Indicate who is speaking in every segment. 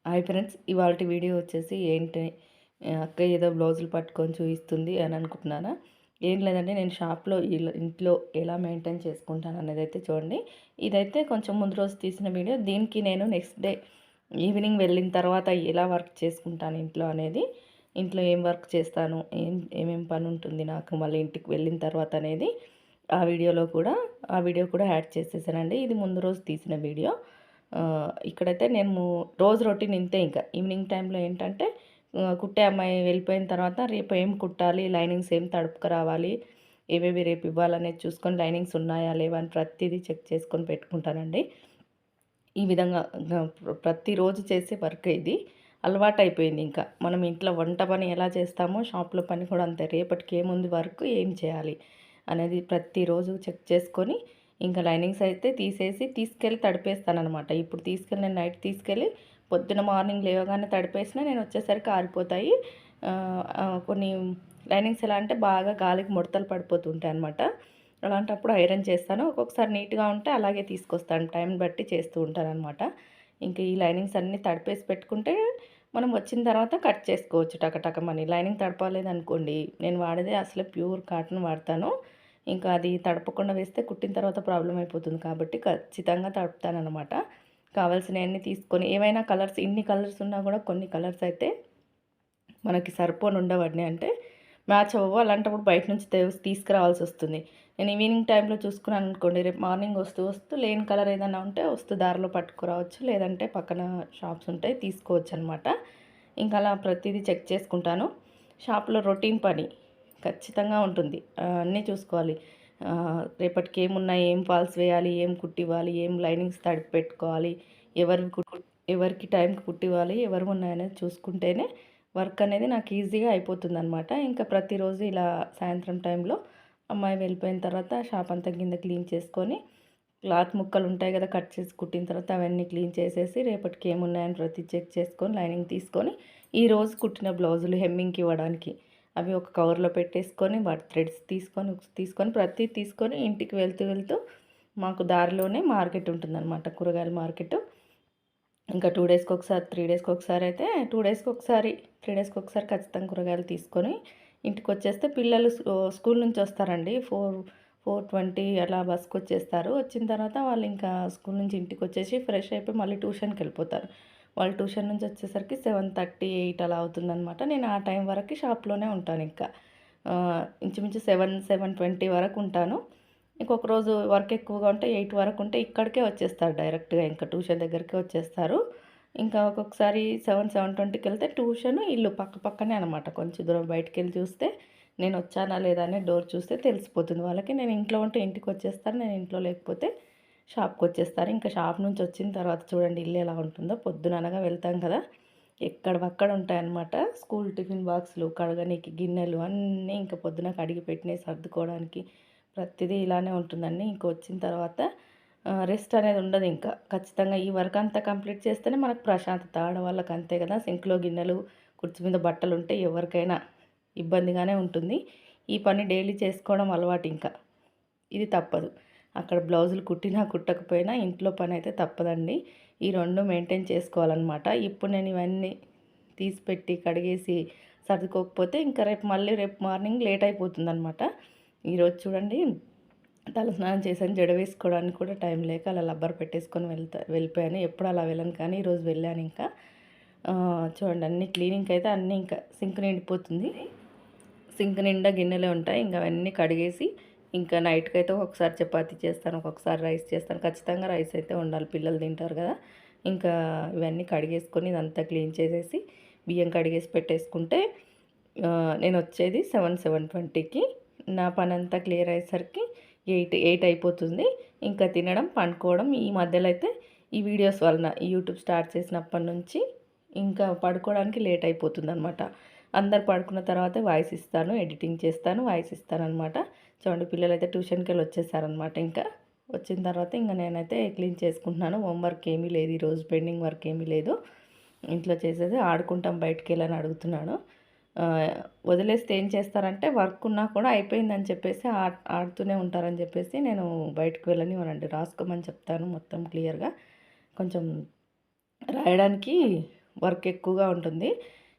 Speaker 1: Hi friends, ఇవాల్టి video వచ్చేసి ఏంటి, అక్క ఏదో బ్లౌజులు పట్టుకొని చూపిస్తుంది అని అనుకుంటున్నారా? ఏం లేదండి, నేను షాప్లో ఇంట్లో ఎలా మెయింటైన్ చేసుకుంటాను అనేది అయితే చూడండి. ఇదైతే కొంచెం ముందు రోజు తీసిన వీడియో. దీనికి నేను నెక్స్ట్ డే ఈవినింగ్ వెళ్ళిన తర్వాత ఎలా వర్క్ చేసుకుంటాను ఇంట్లో అనేది, ఇంట్లో ఏం వర్క్ చేస్తాను, ఏమేం పని ఉంటుంది నాకు మళ్ళీ ఇంటికి వెళ్ళిన తర్వాత అనేది ఆ వీడియో కూడా యాడ్ చేసేసానండి. ఇది ముందు రోజు తీసిన వీడియో. ఇక్కడైతే నేను రోజు రొటీన్ ఇంతే. ఇంకా ఈవినింగ్ టైంలో ఏంటంటే కుట్టే అమ్మాయి వెళ్ళిపోయిన తర్వాత రేపు ఏం కుట్టాలి, లైనింగ్స్ ఏం తడుపుకురావాలి, ఏవేవి రేపు ఇవ్వాలనేది చూసుకొని లైనింగ్స్ ఉన్నాయా లేవా అని ప్రతిదీ చెక్ చేసుకొని పెట్టుకుంటానండి. ఈ విధంగా ప్రతిరోజు చేసే వర్క్ ఇది అలవాటైపోయింది. ఇంకా మనం ఇంట్లో వంట పని ఎలా చేస్తామో షాప్లో పని కూడా అంతే. రేపటికి ఏముంది వర్క్, ఏం చేయాలి అనేది ప్రతిరోజు చెక్ చేసుకొని ఇంకా లైనింగ్స్ అయితే తీసుకెళ్ళి తడిపేస్తాననమాట. ఇప్పుడు నేను నైట్ తీసుకెళ్ళి పొద్దున మార్నింగ్ లేవగానే తడిపేసినా నేను వచ్చేసరికి ఆరిపోతాయి. కొన్ని లైనింగ్స్ ఎలా అంటే బాగా గాలికి ముడతలు పడిపోతుంటాయి అనమాట. అలాంటప్పుడు ఐరన్ చేస్తాను. ఒక్కొక్కసారి నీట్గా ఉంటే అలాగే తీసుకొస్తాను. టైం బట్టి చేస్తూ ఉంటాననమాట. ఇంక ఈ లైనింగ్స్ అన్నీ తడిపేసి పెట్టుకుంటే మనం వచ్చిన తర్వాత కట్ చేసుకోవచ్చు టకటకమని. లైనింగ్ తడపలేదనుకోండి, నేను వాడేది అసలు ప్యూర్ కాటన్ వాడతాను. ఇంకా అది తడపకుండా వేస్తే కుట్టిన తర్వాత ప్రాబ్లం అయిపోతుంది కాబట్టి ఖచ్చితంగా తడుపుతాననమాట. కావాల్సినవన్నీ తీసుకొని, ఏవైనా కలర్స్, ఇన్ని కలర్స్ ఉన్నా కూడా కొన్ని కలర్స్ అయితే మనకి సరిపోని ఉండవన్నీ, అంటే మ్యాచ్ అవ్వవు. అలాంటప్పుడు బయట నుంచి తీసుకురావాల్సి వస్తుంది. నేను ఈవినింగ్ టైంలో చూసుకున్నాను అనుకోండి, రేపు మార్నింగ్ వస్తూ లేని కలర్ ఏదైనా ఉంటే దారిలో పట్టుకురావచ్చు, లేదంటే పక్కన షాప్స్ ఉంటాయి తీసుకోవచ్చు అనమాట. ఇంకా అలా ప్రతిదీ చెక్ చేసుకుంటాను. షాప్లో రొటీన్ పని ఖచ్చితంగా ఉంటుంది. అన్నీ చూసుకోవాలి. రేపటికి ఏమున్నాయి, ఏం ఫాల్స్ వేయాలి, ఏం కుట్టివ్వాలి, ఏం లైనింగ్స్ తడిపి పెట్టుకోవాలి, ఎవరికి టైంకి కుట్టివ్వాలి, ఎవరు ఉన్నాయనేది చూసుకుంటేనే వర్క్ అనేది నాకు ఈజీగా అయిపోతుందనమాట. ఇంకా ప్రతిరోజు ఇలా సాయంత్రం టైంలో అమ్మాయి వెళ్ళిపోయిన తర్వాత షాప్ అంతా కింద క్లీన్ చేసుకొని, క్లాత్ ముక్కలు ఉంటాయి కదా కట్ చేసి కుట్టిన తర్వాత అవన్నీ క్లీన్ చేసేసి రేపటికి ఏమున్నాయని ప్రతి చెక్ చేసుకొని లైనింగ్ తీసుకొని, ఈరోజు కుట్టిన బ్లౌజులు హెమ్మింగ్కి ఇవ్వడానికి అవి ఒక కవర్లో పెట్టేసుకొని, వాటి థ్రెడ్స్ తీసుకొని తీసుకొని ఇంటికి వెళ్తూ మాకు దారిలోనే మార్కెట్ ఉంటుందన్నమాట, కూరగాయల మార్కెట్. ఇంకా 2 డేస్కి ఒకసారి, 3 డేస్కి ఒకసారి అయితే 2 డేస్కి ఒకసారి, 3 డేస్కి ఒకసారి ఖచ్చితంగా కూరగాయలు తీసుకొని ఇంటికి వచ్చేస్తే పిల్లలు స్కూల్ నుంచి వస్తారండి. 4:20 అలా బస్కి వచ్చేస్తారు. వచ్చిన తర్వాత వాళ్ళు ఇంకా స్కూల్ నుంచి ఇంటికి వచ్చేసి ఫ్రెష్ అయిపోయి మళ్ళీ ట్యూషన్కి వెళ్ళిపోతారు. వాళ్ళు ట్యూషన్ నుంచి వచ్చేసరికి 7:30, 8 అలా అవుతుందనమాట. నేను ఆ టైం వరకు షాప్లోనే ఉంటాను. ఇంకా ఇంచుమించు 7:20 వరకు ఉంటాను. ఇంకొక రోజు వర్క్ ఎక్కువగా ఉంటే 8 వరకు ఉంటే ఇక్కడికే వచ్చేస్తారు డైరెక్ట్‌గా, ఇంకా ట్యూషన్ దగ్గరికే వచ్చేస్తారు. ఇంకా ఒక్కొక్కసారి 7:20కి వెళ్తే ట్యూషను, ఇల్లు పక్కనే అనమాట. కొంచెం దూరం బయటికెళ్ళి చూస్తే నేను వచ్చానా లేదా అని డోర్ చూస్తే తెలిసిపోతుంది వాళ్ళకి. నేను ఇంట్లో ఉంటే ఇంటికి వచ్చేస్తాను, నేను ఇంట్లో లేకపోతే షాప్కి వచ్చేస్తారు. ఇంకా షాప్ నుంచి వచ్చిన తర్వాత చూడండి ఇల్లు ఎలా ఉంటుందో. పొద్దున అనగా వెళ్తాం కదా, ఎక్కడవక్కడ ఉంటాయన్నమాట. స్కూల్ టిఫిన్ బాక్సులు కడగనీకి, గిన్నెలు అన్నీ ఇంకా పొద్దున కడిగి పెట్టినవి సర్దుకోవడానికి ప్రతిదీ ఇలానే ఉంటుందండి. ఇంక వచ్చిన తర్వాత రెస్ట్ అనేది ఉండదు. ఇంకా ఖచ్చితంగా ఈ వర్క్ అంతా కంప్లీట్ చేస్తేనే మనకు ప్రశాంతత. ఆడవాళ్ళకి అంతే కదా, సింక్లో గిన్నెలు, కుర్చీ మీద బట్టలు ఉంటే ఎవరికైనా ఇబ్బందిగానే ఉంటుంది. ఈ పని డైలీ చేసుకోవడం అలవాటు. ఇంకా ఇది తప్పదు. అక్కడ బ్లౌజులు కుట్టినా కుట్టకపోయినా ఇంట్లో పని అయితే తప్పదండి. ఈ 2 మెయింటైన్ చేసుకోవాలన్నమాట. ఇప్పుడు నేను ఇవన్నీ తీసిపెట్టి కడిగేసి సర్దుకోకపోతే ఇంకా రేపు మార్నింగ్ లేట్ అయిపోతుందన్నమాట. ఈరోజు చూడండి తలస్నానం చేశాను, జడ వేసుకోవడానికి కూడా టైం లేక అలా రబ్బర్ పెట్టేసుకొని వెళ్ళిపోయాను. ఎప్పుడు అలా వెళ్ళను కానీ ఈరోజు వెళ్ళాను. ఇంకా చూడండి అన్ని క్లీనింగ్కి అయితే అన్నీ ఇంకా సింక్ నిండిపోతుంది. సింక్ నిండా గిన్నెలే ఉంటాయి. ఇంకా అవన్నీ కడిగేసి ఇంకా నైట్కి అయితే ఒక్కొక్కసారి చపాతీ చేస్తాను, ఒక్కొక్కసారి రైస్ చేస్తాను. ఖచ్చితంగా రైస్ అయితే ఉండాలి, పిల్లలు తింటారు కదా. ఇంకా ఇవన్నీ కడిగేసుకొని ఇదంతా క్లీన్ చేసేసి బియ్యం కడిగేసి పెట్టేసుకుంటే నేను వచ్చేది 7:20కి. నా పని అంతా క్లియర్ అయ్యేసరికి 8 అయిపోతుంది. ఇంకా తినడం, పండుకోవడం. ఈ మధ్యలో అయితే ఈ వీడియోస్ వలన ఈ యూట్యూబ్ స్టార్ట్ చేసినప్పటి నుంచి ఇంకా పడుకోవడానికి లేట్ అయిపోతుందనమాట. అందరు పడుకున్న తర్వాతే వాయిస్ ఇస్తాను, ఎడిటింగ్ చేస్తాను, వాయిస్ ఇస్తాననమాట. చూడండి పిల్లలైతే ట్యూషన్కి వెళ్ళి వచ్చేసారనమాట. ఇంకా వచ్చిన తర్వాత ఇంకా నేనైతే క్లీన్ చేసుకుంటున్నాను. హోంవర్క్ ఏమీ లేదు ఈరోజు, పెండింగ్ వర్క్ ఏమీ లేదు. ఇంట్లో చేసేది ఆడుకుంటాం, బయటికి వెళ్ళని అడుగుతున్నాను. వదిలేస్తే ఏం చేస్తారంటే వర్క్ ఉన్నా కూడా అయిపోయిందని చెప్పేసి ఆడుతూనే ఉంటారని చెప్పేసి నేను బయటకు వెళ్ళనివ్వనండి. రాసుకోమని చెప్తాను మొత్తం క్లియర్గా. కొంచెం రాయడానికి వర్క్ ఎక్కువగా ఉంటుంది.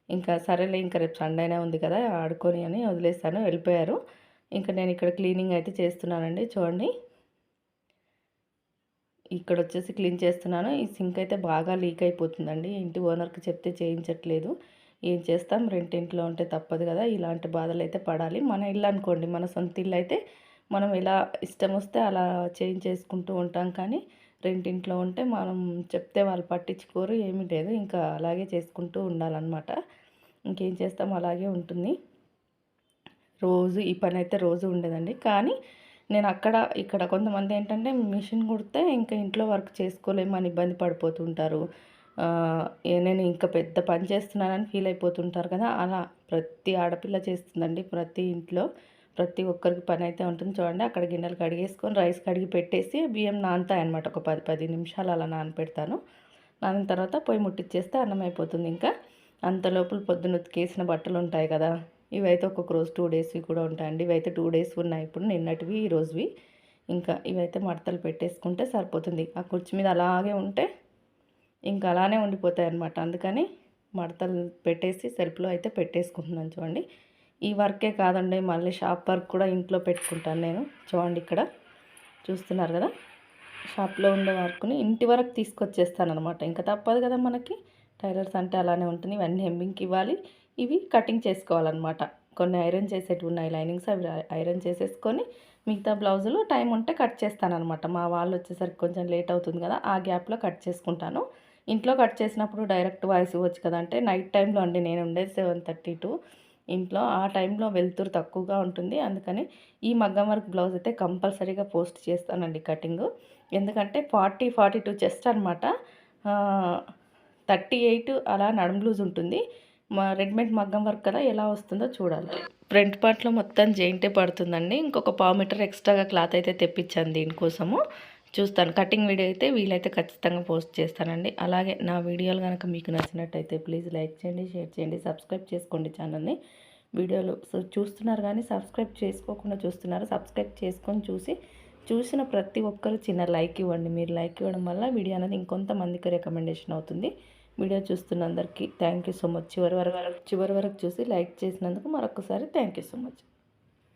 Speaker 1: ఇంకా సరేలే ఇంకా రేపు సండేనే ఉంది కదా ఆడుకొని అని వదిలేసాను, వెళ్ళిపోయారు. ఇంకా నేను ఇక్కడ క్లీనింగ్ అయితే చేస్తున్నానండి. చూడండి, ఇక్కడొచ్చేసి క్లీన్ చేస్తున్నాను. ఈ సింక్ అయితే బాగా లీక్ అయిపోతుందండి. ఇంటి ఓనర్‌కి చెప్తే చేయించట్లేదు. ఏం చేస్తాం, రెంటింట్లో ఉంటే తప్పదు కదా! ఇలాంటి బాధలైతే పడాలి. మన ఇల్లు అనుకోండి, మన సొంత ఇల్లు అయితే మనం ఎలా ఇష్టం వస్తే అలా చేంజ్ చేసుకుంటూ ఉంటాం. కానీ రెంటింట్లో ఉంటే మనం చెప్తే వాళ్ళు పట్టించుకోరు, ఏమీ లేదు. ఇంకా అలాగే చేసుకుంటూ ఉండాలన్నమాట. ఇంకేం చేస్తాం, అలాగే ఉంటుంది. రోజు ఈ పనైతే రోజు ఉండదండి. కానీ నేను ఇక్కడ కొంతమందేంటంటే మిషన్ కుడితే ఇంకా ఇంట్లో వర్క్ చేసుకోలేమని ఇబ్బంది పడిపోతుంటారు. నేను ఇంకా పెద్ద పని చేస్తున్నానని ఫీల్ అయిపోతుంటారు కదా! అలా ప్రతి ఆడపిల్ల చేస్తుందండి. ప్రతి ఇంట్లో ప్రతి ఒక్కరికి పనైతే ఉంటుంది. చూడండి, అక్కడ గిన్నెలు కడిగేసుకొని రైస్ కడిగి పెట్టేసి బియ్యం నానతాయన్నమాట. ఒక 10 నిమిషాలు అలా నానపెడతాను. నానిన తర్వాత పొయ్యి ముట్టిచ్చేస్తే అన్నం అయిపోతుంది ఇంకా. అంతలోపుల పొద్దున ఉతికేసిన బట్టలుంటాయి కదా! ఇవైతే ఒక్కొక్క రోజు 2 డేస్‌వి కూడా ఉంటాయండి. ఇవైతే 2 డేస్ ఉన్నాయి ఇప్పుడు, నిన్నటివి, ఈరోజువి. ఇంకా ఇవైతే మడతలు పెట్టేసుకుంటే సరిపోతుంది. ఆ కుర్చీ మీద అలాగే ఉంటే ఇంకా అలానే ఉండిపోతాయన్నమాట. అందుకని మడతలు పెట్టేసి సెల్ఫ్‌లో అయితే పెట్టేసుకుంటున్నాను చూడండి. ఈ వర్కే కాదండి, మళ్ళీ షాప్ వర్క్ కూడా ఇంట్లో పెట్టుకుంటాను నేను. చూడండి, ఇక్కడ చూస్తున్నారు కదా! షాప్‌లో ఉండే వర్క్‌ని ఇంటి వరకు తీసుకొచ్చేస్తాననమాట. ఇంకా తప్పదు కదా మనకి. టైలర్స్ అంటే అలానే ఉంటుంది. ఇవన్నీ హెమ్మింగ్‌కి ఇవ్వాలి. ఇవి కటింగ్ చేసుకోవాలన్నమాట. కొన్ని ఐరన్ చేసేటివి ఉన్నాయి లైనింగ్స్, అవి ఐరన్ చేసేసుకొని మిగతా బ్లౌజులు టైం ఉంటే కట్ చేస్తాననమాట. మా వాళ్ళు వచ్చేసరికి కొంచెం లేట్ అవుతుంది కదా! ఆ గ్యాప్‌లో కట్ చేసుకుంటాను. ఇంట్లో కట్ చేసినప్పుడు డైరెక్ట్ వాయిస్ ఇవ్వచ్చు కదా! అంటే నైట్ టైంలో అండి, నేను ఉండేది 7:30 ఇంట్లో. ఆ టైంలో వెలుతురు తక్కువగా ఉంటుంది. అందుకని ఈ మగ్గం వర్క్ బ్లౌజ్ అయితే కంపల్సరీగా పోస్ట్ చేస్తానండి కటింగు. ఎందుకంటే 40, 42 చెస్ట్ అనమాట. 38 అలా నడుము లూజ్ ఉంటుంది. రెడీమేడ్ మగ్గం వర్క్ కదా, ఎలా వస్తుందో చూడాలి. ఫ్రంట్ పార్ట్‌లో మొత్తం జెయింటే పడుతుందండి. ఇంకొక పావు మీటర్ ఎక్స్ట్రాగా క్లాత్ అయితే తెప్పించాను దీనికోసము. చూస్తాను. కటింగ్ వీడియో అయితే వీలైతే ఖచ్చితంగా పోస్ట్ చేస్తానండి. అలాగే నా వీడియోలు గనక మీకు నచ్చినట్టయితే ప్లీజ్ లైక్ చేయండి, షేర్ చేయండి, సబ్స్క్రైబ్ చేసుకోండి ఛానల్‌ని. వీడియోలు చూస్తున్నారు కానీ సబ్స్క్రైబ్ చేసుకోకుండా చూస్తున్నారు. సబ్స్క్రైబ్ చేసుకొని చూసిన ప్రతి ఒక్కరు చిన్న లైక్ ఇవ్వండి. మీరు లైక్ ఇవ్వడం వల్ల వీడియో అనేది ఇంకొంతమందికి రికమెండేషన్ అవుతుంది. వీడియో చూస్తున్న అందరికీ థ్యాంక్ యూ సో మచ్. చివరి వరకు చూసి లైక్ చేసినందుకు మరొకసారి థ్యాంక్ యూ సో మచ్.